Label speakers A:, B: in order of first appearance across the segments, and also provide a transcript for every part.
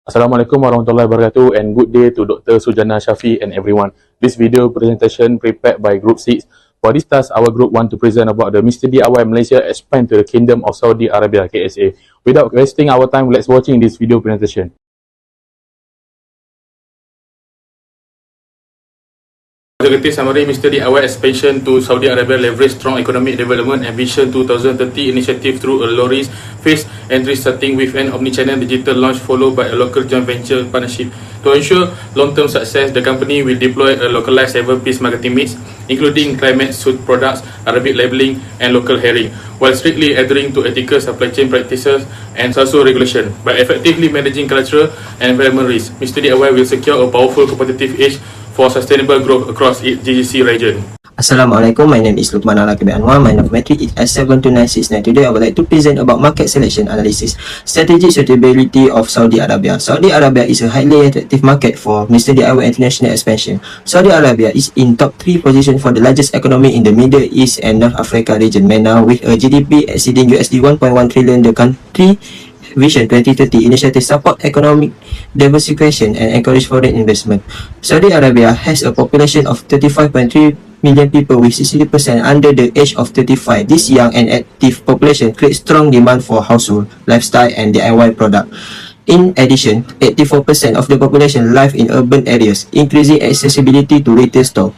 A: Assalamualaikum warahmatullahi wabarakatuh and good day to Dr. Sujana, SHAFI and everyone. This video presentation prepared by Group 6. For this task, our group want to present about the Mr. D.I.Y Malaysia expand to the Kingdom of Saudi Arabia, KSA. Without wasting our time, let's watching this video presentation. Executive summary: Mr. D.I.Y expansion to Saudi Arabia leverage strong economic development and Vision 2030 initiative through a low-risk phased entry starting with an omnichannel digital launch followed by a local joint venture partnership. To ensure long-term success, the company will deploy a localized 7-piece marketing mix, including climate-suit products, Arabic labeling, and local herring, while strictly adhering to ethical supply chain practices and social regulation. By effectively managing cultural and environmental risks, Mr. D.I.Y will secure a powerful competitive edge for sustainable growth across its GCC region.
B: Assalamualaikum, my name is LUQMAN ANNUAR, my metric is S72969. Today I would like to present about market selection analysis, strategic suitability of Saudi Arabia. Saudi Arabia is a highly attractive market for Mr. D.I.Y international expansion. Saudi Arabia is in top 3 position for the largest economy in the Middle East and North Africa region. MENA with a GDP exceeding USD 1.1 trillion, the country Vision 2030 initiative support economic diversification and encourage foreign investment. Saudi Arabia has a population of 35.3 million people with 60% under the age of 35. This young and active population creates strong demand for household, lifestyle and DIY product. In addition, 84% of the population live in urban areas, increasing accessibility to retail store.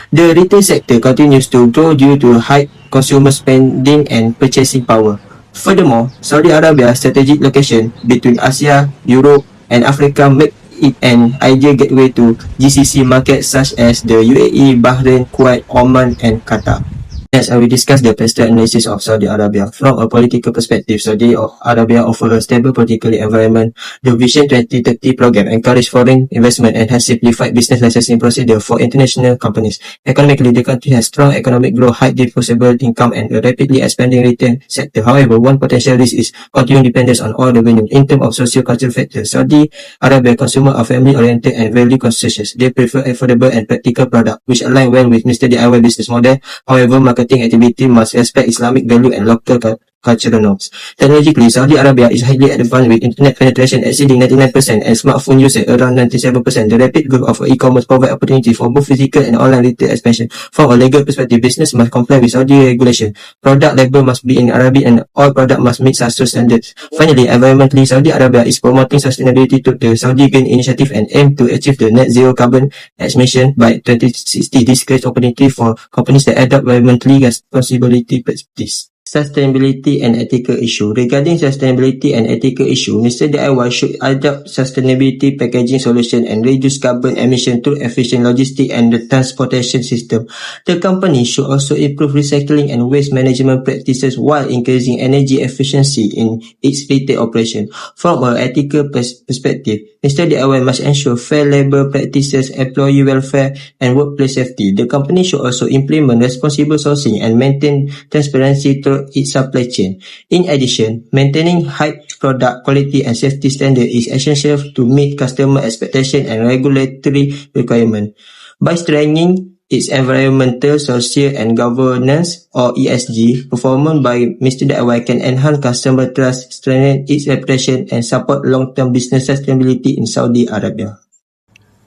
B: The retail sector continues to grow due to high consumer spending and purchasing power. Furthermore, Saudi Arabia's strategic location between Asia, Europe and Africa make it an ideal gateway to GCC markets such as the UAE, Bahrain, Kuwait, Oman and Qatar. Next, I will discuss the personal analysis of Saudi Arabia. From a political perspective, Saudi Arabia offers a stable political environment. The Vision 2030 program encourages foreign investment and has simplified business licensing procedure for international companies. Economically, the country has strong economic growth, high disposable income and a rapidly expanding retail sector. However, one potential risk is continuing dependence on oil revenue. In terms of socio-cultural factors, Saudi Arabia consumers are family-oriented and value conscious. They prefer affordable and practical products, which align well with Mr. D.I.Y business model. However, marketing activity must respect Islamic value and local cultural norms. Technologically, Saudi Arabia is highly advanced with internet penetration exceeding 99% and smartphone usage around 97%. The rapid growth of e-commerce provides opportunity for both physical and online retail expansion. From a legal perspective, business must comply with Saudi regulation. Product label must be in Arabic and all products must meet SASU standards. Finally, environmentally, Saudi Arabia is promoting sustainability to the Saudi Green Initiative and aim to achieve the net zero carbon emission by 2060. This creates opportunity for companies that adopt environmentally responsibility practices. Sustainability and ethical issue. Regarding sustainability and ethical issue, Mr. D.I.Y should adopt sustainability packaging solution and reduce carbon emission through efficient logistics and the transportation system. The company should also improve recycling and waste management practices while increasing energy efficiency in its retail operation. From an ethical perspective, Mr. D.I.Y must ensure fair labor practices, employee welfare and workplace safety. The company should also implement responsible sourcing and maintain transparency through its supply chain. In addition, maintaining high product quality and safety standards is essential to meet customer expectations and regulatory requirements. By strengthening its environmental, social and governance or ESG performance by Mr. D.I.Y can enhance customer trust, strengthen its reputation and support long-term business sustainability in Saudi Arabia.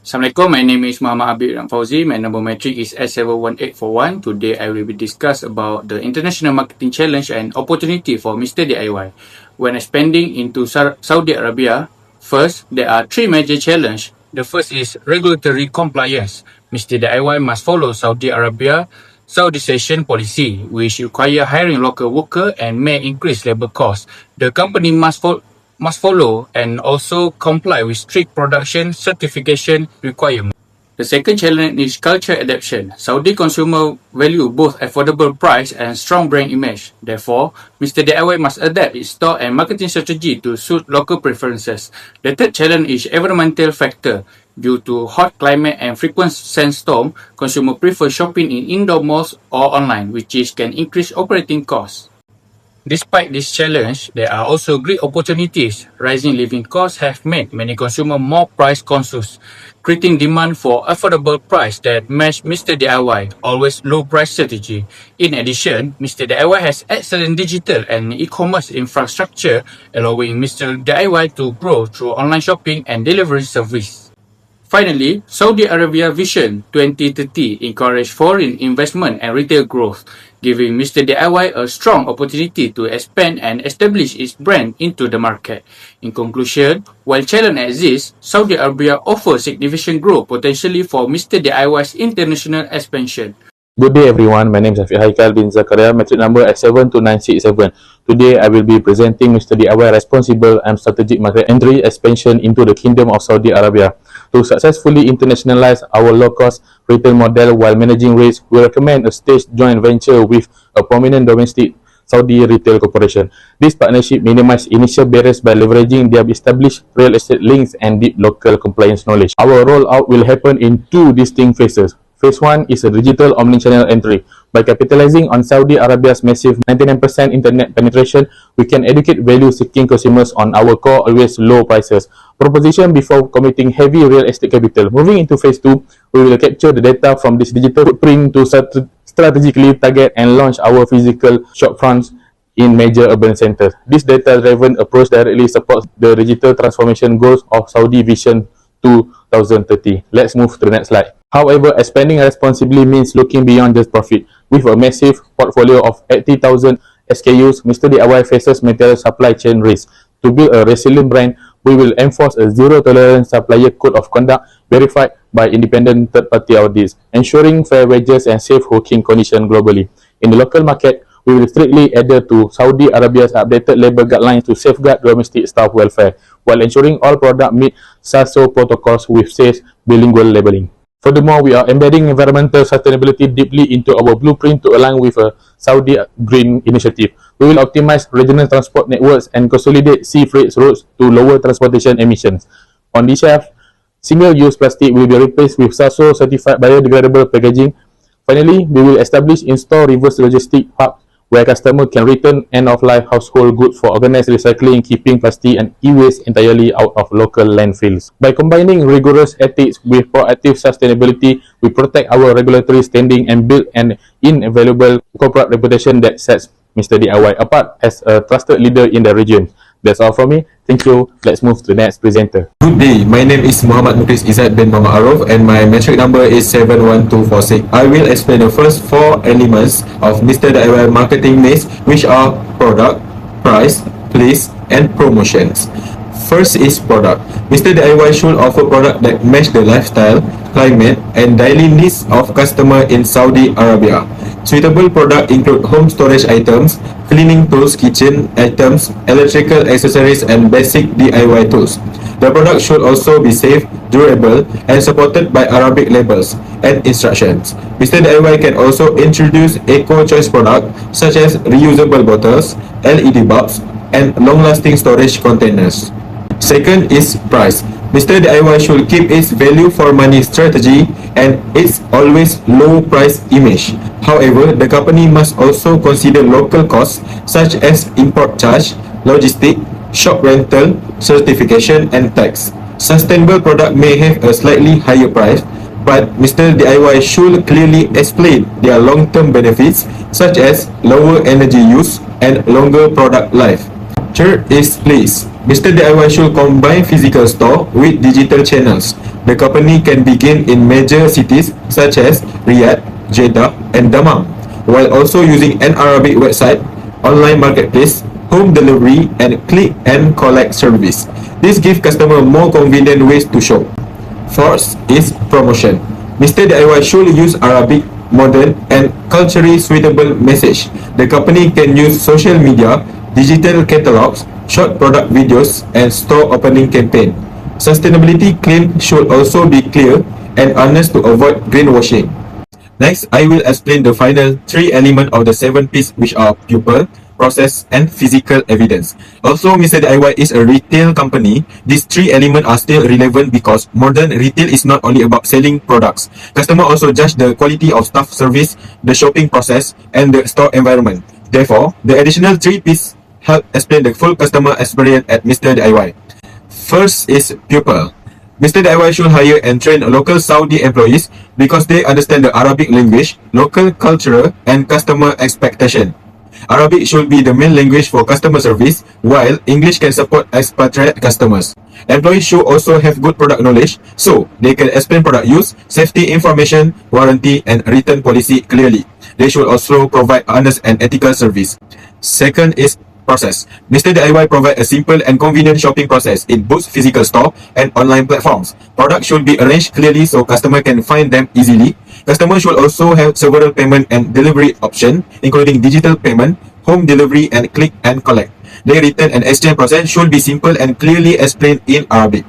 C: Assalamualaikum, my name is Muhammad FAUZI. My number metric is S71841. Today I will be discuss about the international marketing challenge and opportunity for Mr. D.I.Y. When expanding into Saudi Arabia, first, there are 3 major challenges. The first is regulatory compliance. Mr. D.I.Y must follow Saudi Arabia Saudization policy, which require hiring local workers and may increase labor costs. The company must follow and also comply with strict production certification requirements. The second challenge is culture adaptation. Saudi consumer value both affordable price and strong brand image. Therefore, Mr. D.I.Y must adapt its store and marketing strategy to suit local preferences. The third challenge is environmental factor. Due to hot climate and frequent sandstorm, consumers prefer shopping in indoor malls or online, which can increase operating costs. Despite this challenge, there are also great opportunities. Rising living costs have made many consumers more price conscious, creating demand for affordable price that match Mr. DIY, always low price strategy. In addition, Mr. DIY has excellent digital and e-commerce infrastructure, allowing Mr. DIY to grow through online shopping and delivery service. Finally, Saudi Arabia Vision 2030 encourage foreign investment and retail growth, giving Mr. DIY a strong opportunity to expand and establish its brand into the market. In conclusion, while challenge exists, Saudi Arabia offers significant growth potentially for Mr. DIY's international expansion.
A: Good day everyone, my name is HAIKAL bin ZAKARIA, metric number S72967. Today I will be presenting Mr. D.I.Y responsible and strategic market entry expansion into the Kingdom of Saudi Arabia. To successfully internationalize our low-cost retail model while managing risks, we recommend a staged joint venture with a prominent domestic Saudi retail corporation. This partnership minimizes initial barriers by leveraging their established real estate links and deep local compliance knowledge. Our rollout will happen in two distinct phases. Phase 1 is a digital omnichannel entry. By capitalizing on Saudi Arabia's massive 99% internet penetration, we can educate value-seeking consumers on our core always low prices proposition before committing heavy real estate capital. Moving into Phase 2, we will capture the data from this digital footprint to strategically target and launch our physical shopfronts in major urban centers. This data-driven approach directly supports the digital transformation goals of Saudi Vision 2030. Let's move to the next slide. However, expanding responsibly means looking beyond just profit. With a massive portfolio of 80,000 SKUs, Mr. D.I.Y faces material supply chain risk. To build a resilient brand, we will enforce a zero-tolerance supplier code of conduct verified by independent third-party audits, ensuring fair wages and safe working conditions globally. In the local market, we will strictly adhere to Saudi Arabia's updated labor guidelines to safeguard domestic staff welfare, while ensuring all products meet SASO protocols with safe bilingual labeling. Furthermore, we are embedding environmental sustainability deeply into our blueprint to align with a Saudi Green Initiative. We will optimize regional transport networks and consolidate sea freight routes to lower transportation emissions. On this shelf, single-use plastic will be replaced with SASO certified biodegradable packaging. Finally, we will establish in-store reverse logistic hubs where customers can return end-of-life household goods for organized recycling, keeping plastic and e-waste entirely out of local landfills. By combining rigorous ethics with proactive sustainability, we protect our regulatory standing and build an invaluable corporate reputation that sets Mr. D.I.Y apart as a trusted leader in the region. That's all from me. Thank you. Let's move to the next presenter.
D: Good day, my name is Mukhriz Izzat bin Mama AROFF and my metric number is 71246. I will explain the first 4 elements of Mr. D.I.Y marketing mix, which are product, price, place and promotions. First is product. Mr. D.I.Y should offer product that match the lifestyle, climate and daily needs of customer in Saudi Arabia. Suitable products include home storage items, cleaning tools, kitchen items, electrical accessories and basic DIY tools. The product should also be safe, durable and supported by Arabic labels and instructions. Mr. D.I.Y can also introduce eco-choice products such as reusable bottles, LED bulbs and long-lasting storage containers. Second is price. Mr. D.I.Y should keep its value for money strategy and its always low price image. However, the company must also consider local costs such as import charge, logistic, shop rental, certification and tax. Sustainable product may have a slightly higher price, but Mr. D.I.Y should clearly explain their long-term benefits such as lower energy use and longer product life. Third is place. Mr. D.I.Y should combine physical store with digital channels. The company can begin in major cities such as Riyadh, Jeddah and Dammam, while also using an Arabic website, online marketplace, home delivery and click and collect service. This gives customers more convenient ways to shop. Fourth is promotion. Mr. D.I.Y should use Arabic, modern and culturally suitable message. The company can use social media, digital catalogs, short product videos and store opening campaign. Sustainability claim should also be clear and honest to avoid greenwashing. Next, I will explain the final 3 elements of the 7 P's, which are people, process and physical evidence. Also, Mr. D.I.Y is a retail company. These 3 elements are still relevant because modern retail is not only about selling products. Customers also judge the quality of staff service, the shopping process and the store environment. Therefore, the additional 3 pieces help explain the full customer experience at Mr. D.I.Y. First is pupil. Mr. D.I.Y should hire and train local Saudi employees because they understand the Arabic language, local culture, and customer expectation. Arabic should be the main language for customer service, while English can support expatriate customers. Employees should also have good product knowledge, so they can explain product use, safety information, warranty, and return policy clearly. They should also provide honest and ethical service. Second is process. Mr. D.I.Y provide a simple and convenient shopping process in both physical store and online platforms. Products should be arranged clearly so customer can find them easily. Customers should also have several payment and delivery options, including digital payment, home delivery, and click and collect. The return and exchange process should be simple and clearly explained in Arabic.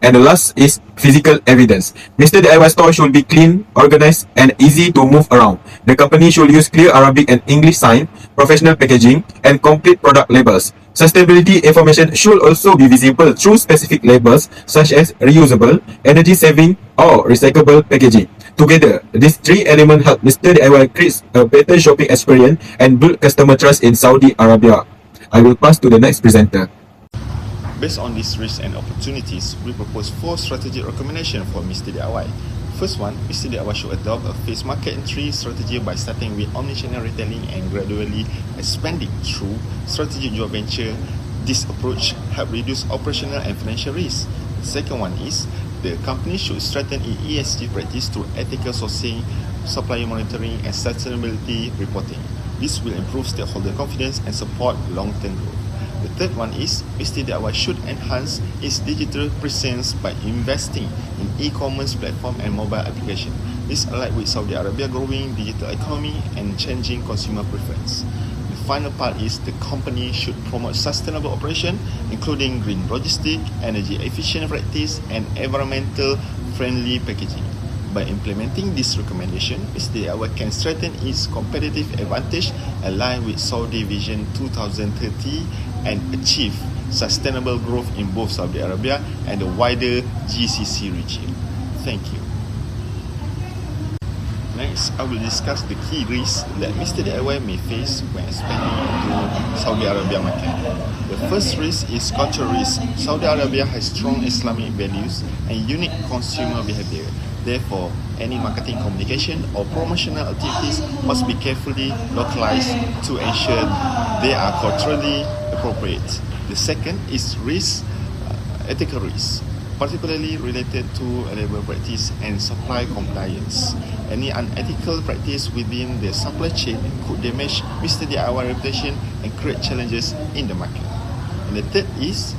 D: And the last is physical evidence. Mr. D.I.Y store should be clean, organized, and easy to move around. The company should use clear Arabic and English sign, professional packaging, and complete product labels. Sustainability information should also be visible through specific labels such as reusable, energy saving, or recyclable packaging. Together, these 3 elements help Mr. D.I.Y create a better shopping experience and build customer trust in Saudi Arabia. I will pass to the next presenter.
E: Based on these risks and opportunities, we propose 4 strategic recommendations for Mr. D.I.Y. First one, Mr. D.I.Y should adopt a phased market entry strategy by starting with omnichannel retailing and gradually expanding through strategic joint venture. This approach helps reduce operational and financial risk. The second one is, the company should strengthen its ESG practice through ethical sourcing, supplier monitoring, and sustainability reporting. This will improve stakeholder confidence and support long-term growth. The third one is, Mr. D.I.Y should enhance its digital presence by investing in e-commerce platform and mobile application. This aligns with Saudi Arabia growing digital economy and changing consumer preference. The final part is, the company should promote sustainable operation, including green logistics, energy efficient practice, and environmental friendly packaging. By implementing this recommendation, Mr. D.I.Y can strengthen its competitive advantage aligned with Saudi Vision 2030 and achieve sustainable growth in both Saudi Arabia and the wider GCC region. Thank you. Next, I will discuss the key risks that Mr. D.I.Y may face when expanding into Saudi Arabia market. The first risk is cultural risk. Saudi Arabia has strong Islamic values and unique consumer behavior. Therefore, any marketing communication or promotional activities must be carefully localized to ensure they are culturally appropriate. The second is ethical risk, particularly related to labor practice and supply compliance. Any unethical practice within the supply chain could damage Mr. D.I.Y reputation and create challenges in the market. And the third is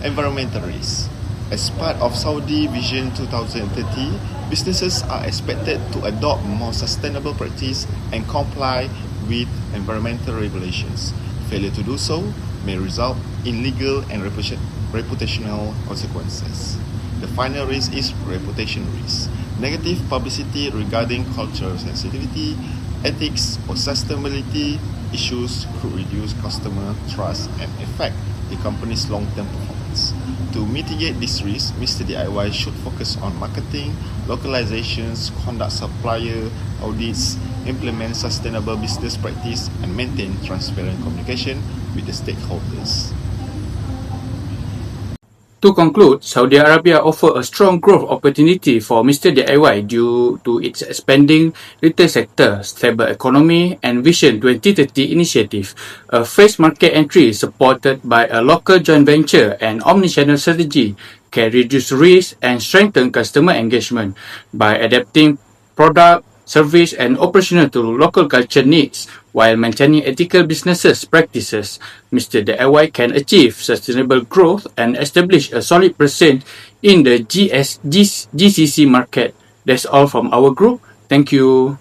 E: environmental risk. As part of Saudi Vision 2030, businesses are expected to adopt more sustainable practice and comply with environmental regulations. Failure to do so may result in legal and reputational consequences. The final risk is reputation risk. Negative publicity regarding cultural sensitivity, ethics, or sustainability issues could reduce customer trust and affect the company's long-term performance. To mitigate this risk, Mr. D.I.Y should focus on marketing, localizations, conduct supplier audits, implement sustainable business practice, and maintain transparent communication with the stakeholders.
C: To conclude, Saudi Arabia offers a strong growth opportunity for Mr. D.I.Y due to its expanding retail sector, stable economy, and Vision 2030 initiative. A phased market entry supported by a local joint venture and omnichannel strategy can reduce risk and strengthen customer engagement by adapting product, service, and operational to local culture needs while maintaining ethical business practices. Mr. D.I.Y can achieve sustainable growth and establish a solid presence in the GCC market. That's all from our group. Thank you.